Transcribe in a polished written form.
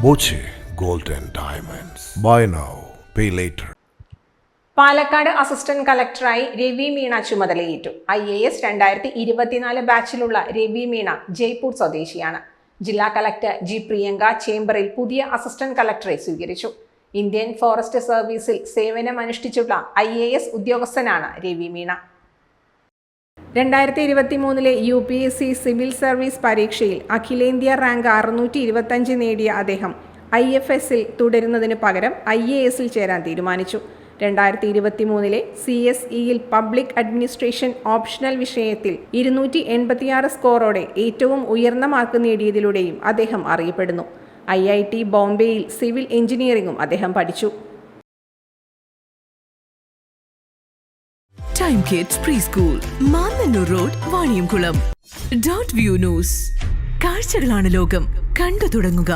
Boche Gold and Diamonds. Buy now, pay later. Palakkad assistant കളക്ടറായി രവി മീണ ചുമതലയേറ്റു. IAS 2024 ബാച്ചിലുള്ള Ravi Meena Jaipur സ്വദേശിയാണ്. ജില്ലാ കളക്ടർ G. പ്രിയങ്ക ചേംബറിൽ പുതിയ അസിസ്റ്റന്റ് കളക്ടറെ സ്വീകരിച്ചു. ഇന്ത്യൻ ഫോറസ്റ്റ് സർവീസിൽ സേവനമനുഷ്ഠിച്ചുള്ള IAS ഉദ്യോഗസ്ഥനാണ് Ravi Meena. 2023 UPSC civil service പരീക്ഷയിൽ അഖിലേന്ത്യാ റാങ്ക് 625 നേടിയ അദ്ദേഹം IFSൽ തുടരുന്നതിനു പകരം IASൽ ചേരാൻ തീരുമാനിച്ചു. 2023 CSEയിൽ പബ്ലിക് അഡ്മിനിസ്ട്രേഷൻ ഓപ്ഷണൽ വിഷയത്തിൽ 286 സ്കോറോടെ ഏറ്റവും ഉയർന്ന മാർക്ക് നേടിയതിലൂടെയും അദ്ദേഹം അറിയപ്പെടുന്നു. IIT ബോംബെയിൽ സിവിൽ എഞ്ചിനീയറിംഗും അദ്ദേഹം പഠിച്ചു. Time kids pre school, Mannannur road, Vaniyamkulam. .View news. കാഴ്ചകളാണ് ലോകം, കണ്ടു തുടങ്ങുക.